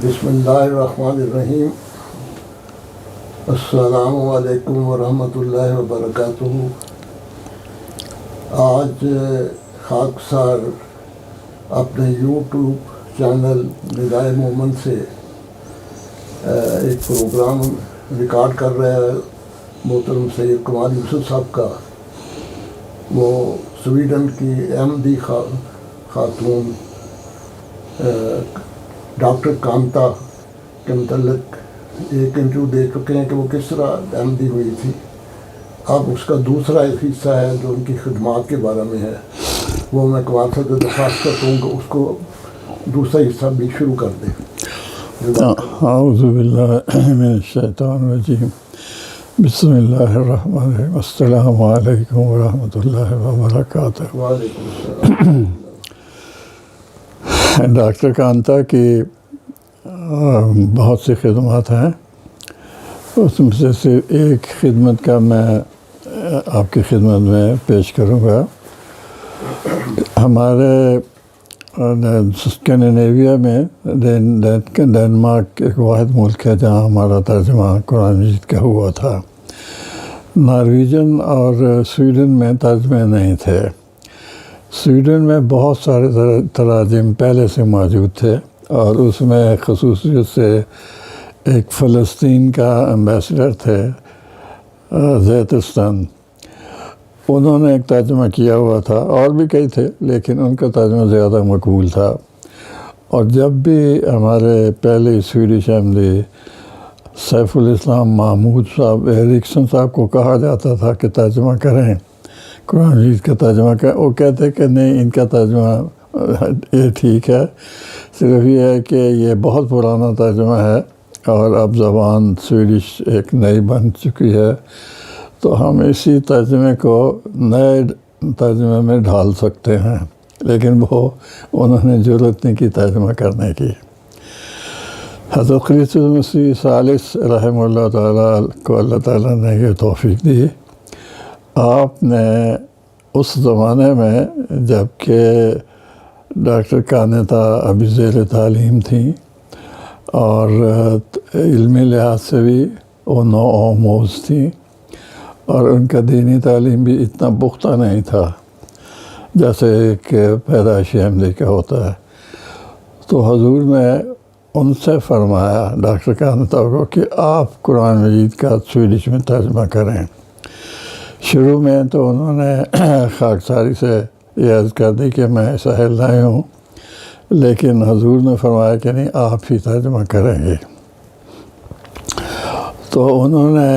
بسم اللہ الرحمن الرحیم۔ السلام علیکم ورحمۃ اللہ وبرکاتہ۔ آج خاکسار اپنے یوٹیوب چینل ندائے مومن سے ایک پروگرام ریکارڈ کر رہا ہے محترم سید کمال یوسف صاحب کا۔ وہ سویڈن کی احمدی خاتون ڈاکٹر کانتا کے متعلق ایک انٹرویو دے چکے ہیں کہ وہ کس طرح احمدی ہوئی تھی۔ اب اس کا دوسرا ایک حصہ ہے جو ان کی خدمات کے بارے میں ہے، وہ میں کمال صاحب سے درخواست کرتا ہوں کہ اس کو دوسرا حصہ بھی شروع کر دیں۔ اعوذ باللہ من الشیطان الرجیم، بسم اللہ الرحمن الرحیم، السلام علیکم ورحمۃ اللہ وبرکاتہ۔ وعلیکم السلام۔ ڈاکٹر کانتا کی بہت سی خدمات ہیں، اس میں سے صرف ایک خدمت کا میں آپ کی خدمت میں پیش کروں گا۔ ہمارے اسکینڈینیویا میں ڈینمارک ایک واحد ملک ہے جہاں ہمارا ترجمہ قرآن مجید کا ہوا تھا۔ نارویجن اور سویڈن میں ترجمے نہیں تھے۔ سویڈن میں بہت سارے تراجم پہلے سے موجود تھے، اور اس میں خصوصیت سے ایک فلسطین کا ایمبیسڈر تھے زیتستان، انہوں نے ایک ترجمہ کیا ہوا تھا، اور بھی کئی تھے لیکن ان کا ترجمہ زیادہ مقبول تھا۔ اور جب بھی ہمارے پہلے سویڈش احمدی سیف الاسلام محمود صاحب ایرکسن صاحب کو کہا جاتا تھا کہ ترجمہ کریں قرآن مجید کا ترجمہ کریں، وہ کہتے کہ نہیں، ان کا ترجمہ یہ ٹھیک ہے، صرف یہ ہے کہ یہ بہت پرانا ترجمہ ہے اور اب زبان سویڈش ایک نئی بن چکی ہے، تو ہم اسی ترجمے کو نئے ترجمے میں ڈھال سکتے ہیں، لیکن وہ انہوں نے ضرورت نہیں کی ترجمہ کرنے کی۔ حضرت خلیفۃ المسیح ثالث رحمہ اللہ تعالیٰ کو اللہ تعالیٰ نے یہ توفیق دی۔ آپ نے اس زمانے میں جب کہ ڈاکٹر کانتا ابھی زیر تعلیم تھیں اور علمی لحاظ سے بھی وہ نوآموز تھیں، اور ان کا دینی تعلیم بھی اتنا پختہ نہیں تھا جیسے ایک پیدائشی احمدی کا ہوتا ہے، تو حضور نے ان سے فرمایا ڈاکٹر کانتا کو کہ آپ قرآن مجید کا سویڈش میں ترجمہ کریں۔ شروع میں تو انہوں نے خاکساری سے یہ عرض کر دی کہ میں ساحل نہیں ہوں، لیکن حضور نے فرمایا کہ نہیں، آپ ہی ترجمہ کریں گے۔ تو انہوں نے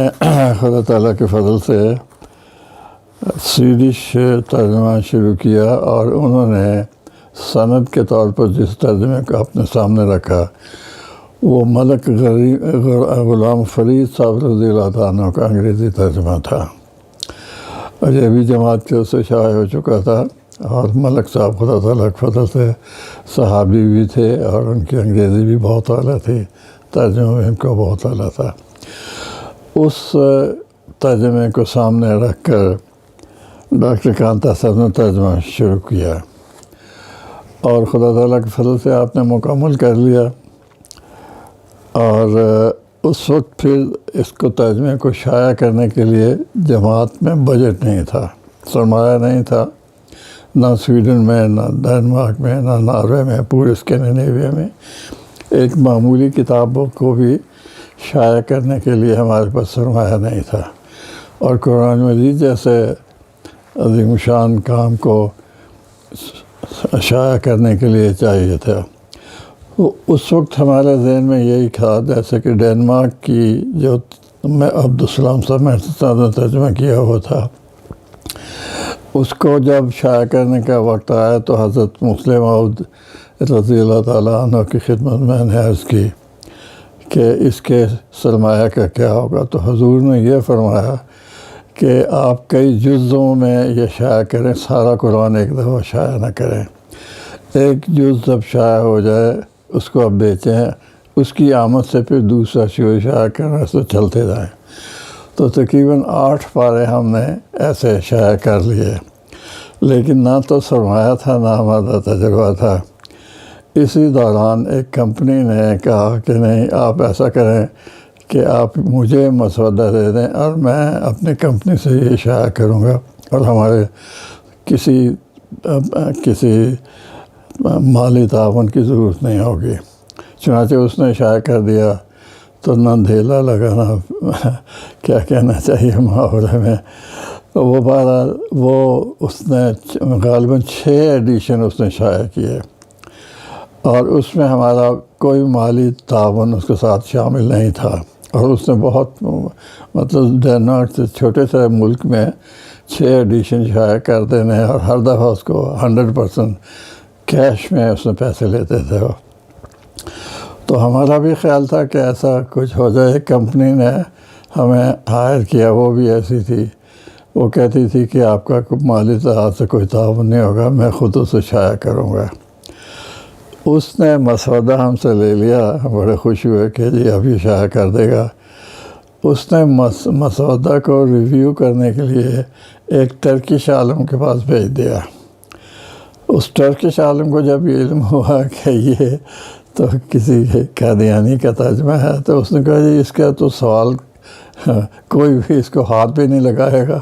خدا تعالیٰ کے فضل سے سویڈش ترجمہ شروع کیا، اور انہوں نے سند کے طور پر جس ترجمے کو اپنے سامنے رکھا وہ ملک غلام فرید صاحب رضی اللہ تعالیٰ عنہ کا انگریزی ترجمہ تھا، اور یہ بھی جماعت کے سے شائع ہو چکا تھا، اور ملک صاحب خدا تعالیٰ کے فضل سے صحابی بھی تھے، اور ان کی انگریزی بھی بہت اعلیٰ تھی، ترجمہ بھی ان کو بہت اعلیٰ تھا۔ اس ترجمے کو سامنے رکھ کر ڈاکٹر کانتا صاحب نے ترجمہ شروع کیا، اور خدا تعالیٰ کے فضل سے آپ نے مکمل کر لیا۔ اور اس وقت پھر اس کو ترجمے کو شائع کرنے کے لیے جماعت میں بجٹ نہیں تھا، سرمایہ نہیں تھا، نہ سویڈن میں، نہ ڈینمارک میں، نہ ناروے میں، پورے اسکینڈینیویا میں ایک معمولی کتابوں کو بھی شائع کرنے کے لیے ہمارے پاس سرمایہ نہیں تھا، اور قرآن مجید جیسے عظیم شان کام کو شائع کرنے کے لیے چاہیے تھا۔ اس وقت ہمارے ذہن میں یہی تھا، جیسے کہ ڈینمارک کی جو میں عبدالسلام صاحب نے ترجمہ کیا ہوا تھا، اس کو جب شائع کرنے کا وقت آیا تو حضرت مسلم عود رضی اللہ تعالیٰ عنہ کی خدمت میں نے عرض کی کہ اس کے سرمایہ کا کیا ہوگا، تو حضور نے یہ فرمایا کہ آپ کئی جزوں میں یہ شائع کریں، سارا قرآن ایک دفعہ شائع نہ کریں، ایک جز جب شائع ہو جائے اس کو آپ بیچیں، اس کی آمد سے پھر دوسرا شائع کرنے سے چلتے جائیں۔ تو تقریباً 8 پارے ہم نے ایسے شائع کر لیے، لیکن نہ تو سرمایہ تھا، نہ ہمارا تجربہ تھا، اسی دوران ایک کمپنی نے کہا کہ نہیں، آپ ایسا کریں کہ آپ مجھے مسودہ دے دیں اور میں اپنی کمپنی سے یہ شائع کروں گا اور ہمارے کسی مالی تعاون کی ضرورت نہیں ہوگی۔ چنانچہ اس نے شائع کر دیا تو نہ دھیلا لگانا کیا کہنا چاہیے محاورے میں، وہ اس نے غالباً 6 ایڈیشن اس نے شائع کیے، اور اس میں ہمارا کوئی مالی تعاون اس کے ساتھ شامل نہیں تھا، اور اس نے بہت مطلب ڈینمارک سے چھوٹے سے ملک میں 6 ایڈیشن شائع کر دینے، اور ہر دفعہ اس کو 100% کیش میں اس میں پیسے لیتے تھے وہ۔ تو ہمارا بھی خیال تھا کہ ایسا کچھ ہو جائے۔ ایک کمپنی نے ہمیں ہائر کیا، وہ بھی ایسی تھی، وہ کہتی تھی کہ آپ کا مالی لحاظ سے کوئی تعاون نہیں ہوگا، میں خود اسے شائع کروں گا۔ اس نے مسودہ ہم سے لے لیا، بڑے خوش ہوئے کہ جی اب یہ شائع کر دے گا۔ اس نے مسودہ کو ریویو کرنے کے لیے ایک ٹرکش عالم کے پاس بھیج دیا۔ اس ٹرکش عالم کو جب یہ علم ہوا کہ یہ تو کسی قادیانی کا ترجمہ ہے، تو اس نے کہا جی اس کا تو سوال کوئی بھی اس کو ہاتھ بھی نہیں لگائے گا۔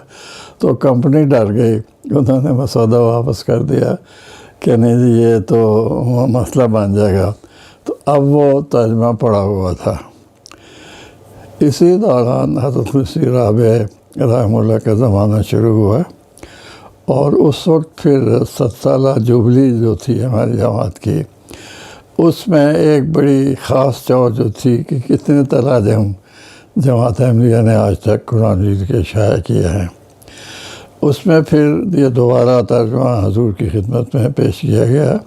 تو کمپنی ڈر گئی، انہوں نے مسودہ واپس کر دیا کہ نہیں جی یہ تو مسئلہ بن جائے گا۔ تو اب وہ ترجمہ پڑا ہوا تھا۔ اسی دوران حضرت مسیح رابع رحمہ اللہ کا زمانہ شروع ہوا، اور اس وقت پھر 7 سالہ جوبلی جو تھی ہماری جماعت کی، اس میں ایک بڑی خاص چور جو تھی کہ کتنے تراجم جماعت احمدیہ نے آج تک قرآن مجید کے شائع کیے ہیں۔ اس میں پھر یہ دوبارہ ترجمہ حضور کی خدمت میں پیش کیا گیا،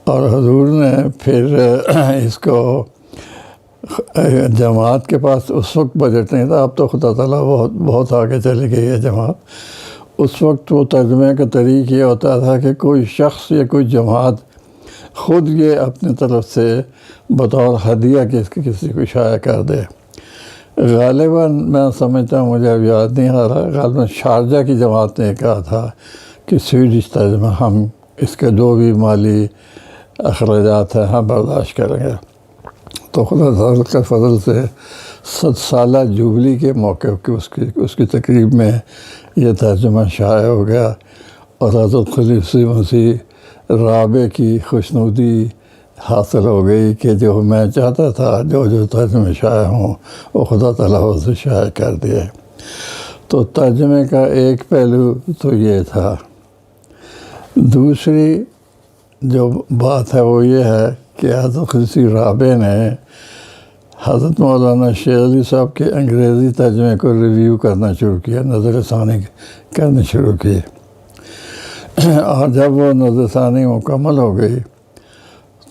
اور حضور نے پھر اس کو جماعت کے پاس اس وقت بجٹ نہیں تھا، اب تو خدا تعالیٰ بہت آگے چلی گئی ہے جماعت۔ اس وقت وہ ترجمے کا طریق یہ ہوتا تھا کہ کوئی شخص یا کوئی جماعت خود یہ اپنی طرف سے بطور ہدیہ کسی کو شائع کر دے۔ غالباً میں سمجھتا ہوں، مجھے اب یاد نہیں آ رہا، غالباً شارجہ کی جماعت نے کہا تھا کہ سویڈش ترجمہ ہم اس کے جو بھی مالی اخراجات ہیں ہم برداشت کریں گے۔ تو خدا تعالیٰ کے فضل سے 7 سالہ جوبلی کے موقع کی اس کی تقریب میں یہ ترجمہ شائع ہو گیا، اور حضرت خلیفہ مسیح رابع کی خوشنودی حاصل ہو گئی کہ جو میں چاہتا تھا جو ترجمے شائع ہوں وہ خدا تعالیٰ اسے شائع کر دیے۔ تو ترجمے کا ایک پہلو تو یہ تھا۔ دوسری جو بات ہے وہ یہ ہے کہ حضرت خلیفہ رابع نے حضرت مولانا شیخ علی صاحب کے انگریزی ترجمے کو ریویو کرنا شروع کیا، نظر ثانی کرنا شروع کی، اور جب وہ نظر ثانی مکمل ہو گئی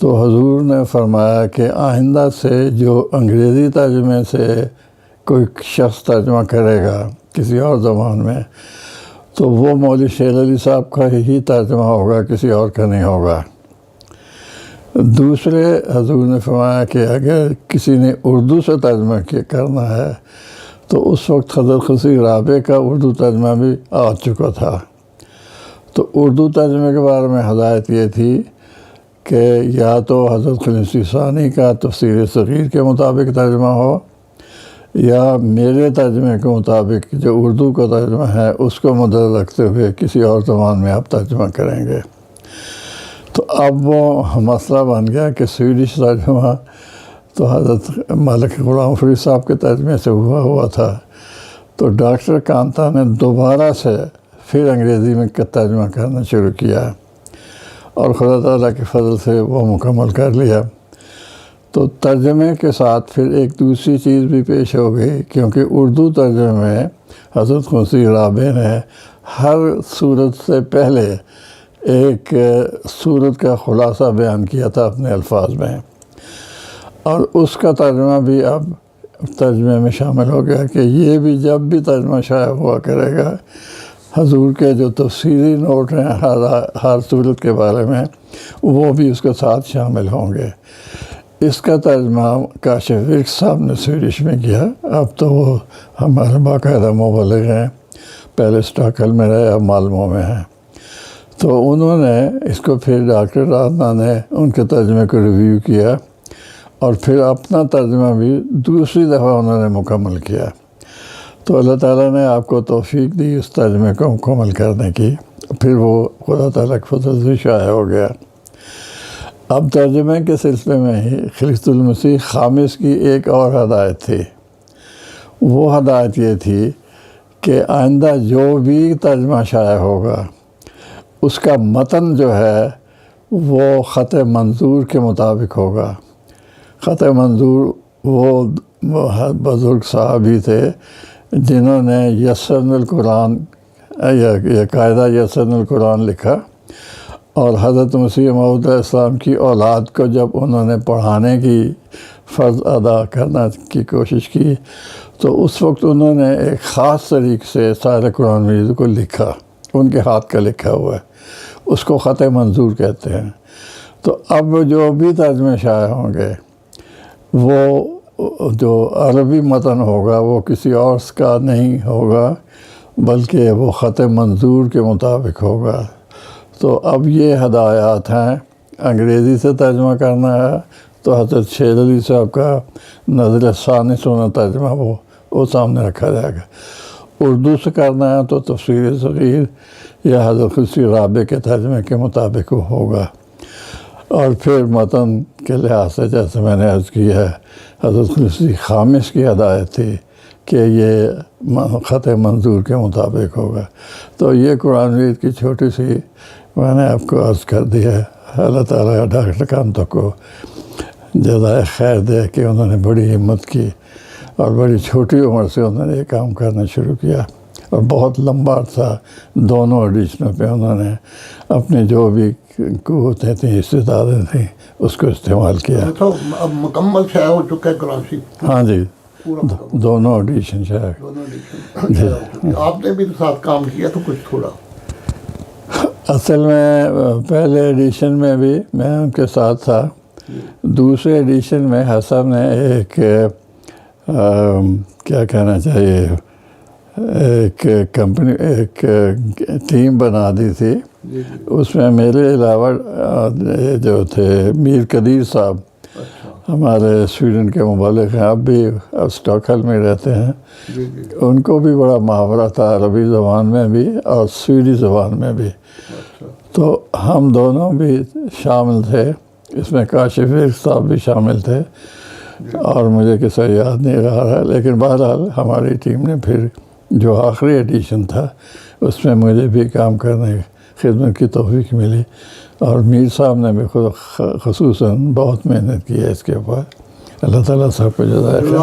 تو حضور نے فرمایا کہ آئندہ سے جو انگریزی ترجمے سے کوئی شخص ترجمہ کرے گا کسی اور زبان میں، تو وہ مولوی شیخ علی صاحب کا ہی ترجمہ ہوگا، کسی اور کا نہیں ہوگا۔ دوسرے حضور نے فرمایا کہ اگر کسی نے اردو سے ترجمہ کرنا ہے تو اس وقت حضرت خلیفہ رابع کا اردو ترجمہ بھی آ چکا تھا۔ تو اردو ترجمے کے بارے میں ہدایت یہ تھی کہ یا تو حضرت خلیفہ ثانی کا تفسیر صغیر کے مطابق ترجمہ ہو، یا میرے ترجمے کے مطابق جو اردو کا ترجمہ ہے اس کو مدد رکھتے ہوئے کسی اور زبان میں آپ ترجمہ کریں گے۔ تو اب وہ مسئلہ بن گیا کہ سویڈش ترجمہ تو حضرت ملک غلام فرید صاحب کے ترجمے سے ہوا تھا، تو ڈاکٹر کانتا نے دوبارہ سے پھر انگریزی میں ترجمہ کرنا شروع کیا، اور خدا تعالیٰ کے فضل سے وہ مکمل کر لیا۔ تو ترجمے کے ساتھ پھر ایک دوسری چیز بھی پیش ہو گئی، کیونکہ اردو ترجمے میں حضرت خلیفہ رابع نے ہر صورت سے پہلے ایک صورت کا خلاصہ بیان کیا تھا اپنے الفاظ میں، اور اس کا ترجمہ بھی اب ترجمے میں شامل ہو گیا کہ یہ بھی جب بھی ترجمہ شائع ہوا کرے گا، حضور کے جو تفصیلی نوٹ ہیں ہر صورت کے بارے میں وہ بھی اس کے ساتھ شامل ہوں گے۔ اس کا ترجمہ کاشف ورک صاحب نے سویڈش میں کیا، اب تو وہ ہمارے باقاعدہ مبلغ ہیں، پہلے اسٹاکل میں رہے، اب مالمو میں ہیں۔ تو انہوں نے اس کو پھر ڈاکٹر رانا نے ان کے ترجمے کو ریویو کیا اور پھر اپنا ترجمہ بھی دوسری دفعہ انہوں نے مکمل کیا. تو اللہ تعالیٰ نے آپ کو توفیق دی اس ترجمے کو مکمل کرنے کی. پھر وہ خدا تعالیٰ کے فضل سے شائع ہو گیا. اب ترجمے کے سلسلے میں ہی خلیفۃ المسیح خامس کی ایک اور ہدایت تھی. وہ ہدایت یہ تھی کہ آئندہ جو بھی ترجمہ شائع ہوگا اس کا متن جو ہے وہ خط منظور کے مطابق ہوگا. خط منظور وہ بزرگ صحابی تھے جنہوں نے یسرن القرآن یا قاعدہ یسرن القرآن لکھا، اور حضرت مسیح موعود علیہ السلام کی اولاد کو جب انہوں نے پڑھانے کی فرض ادا کرنا کی کوشش کی تو اس وقت انہوں نے ایک خاص طریقے سے سارے قرآن مجید کو لکھا. ان کے ہاتھ کا لکھا ہوا ہے، اس کو خط منظور کہتے ہیں. تو اب جو بھی ترجمے شائع ہوں گے وہ جو عربی متن ہوگا وہ کسی اور کا نہیں ہوگا بلکہ وہ خط منظور کے مطابق ہوگا. تو اب یہ ہدایات ہیں. انگریزی سے ترجمہ کرنا ہے تو حضرت شیر علی صاحب کا نظر ثانی سونا ترجمہ وہ سامنے رکھا جائے گا. اردو سے کرنا ہے تو تفسیر صغیر یا حضرت خصوصی رابع کے ترجمے کے مطابق وہ ہوگا. اور پھر متن کے لحاظ سے جیسے میں نے عرض کیا ہے حضرت خصوصی خامس کی ہدایت تھی کہ یہ خط منظور کے مطابق ہوگا. تو یہ قرآن مجید کی چھوٹی سی میں نے آپ کو عرض کر دی ہے. اللہ تعالیٰ ڈاکٹر کانتو کو جزائے خیر دے کہ انہوں نے بڑی ہمت کی اور بڑی چھوٹی عمر سے انہوں نے یہ کام کرنا شروع کیا اور بہت لمبا عرصہ دونوں ایڈیشنوں پہ انہوں نے اپنی جو بھی قوتیں تھیں استعدادیں تھیں اس کو استعمال کیا. تو اب مکمل شائع ہو چکا ہے قرآن شریف ہاں جی، پورا مکمل. دونوں ایڈیشن شائع. دونوں ایڈیشن شائع ہو چکے ہیں. آپ نے بھی ساتھ کام کیا تو کچھ تھوڑا. اصل میں پہلے ایڈیشن میں بھی میں ان کے ساتھ تھا. دوسرے ایڈیشن میں حسن نے ایک کیا کہنا چاہیے ایک کمپنی ایک ٹیم بنا دی تھی. اس میں میرے علاوہ جو تھے میر قدیر صاحب ہمارے سویڈن کے مبلغ ہیں، اب بھی اسٹاکہل میں رہتے ہیں. ان کو بھی بڑا محاورہ تھا عربی زبان میں بھی اور سویڈی زبان میں بھی. تو ہم دونوں بھی شامل تھے اس میں. کاشف صاحب بھی شامل تھے اور مجھے کسی یاد نہیں رہا ہے، لیکن بہرحال ہماری ٹیم نے پھر جو آخری ایڈیشن تھا اس میں مجھے بھی کام کرنے خدمت کی توفیق ملی. اور میر صاحب نے بھی خود خصوصاً بہت محنت کی ہے اس کے اوپر. اللہ تعالیٰ صاحب کو جزائے خیر.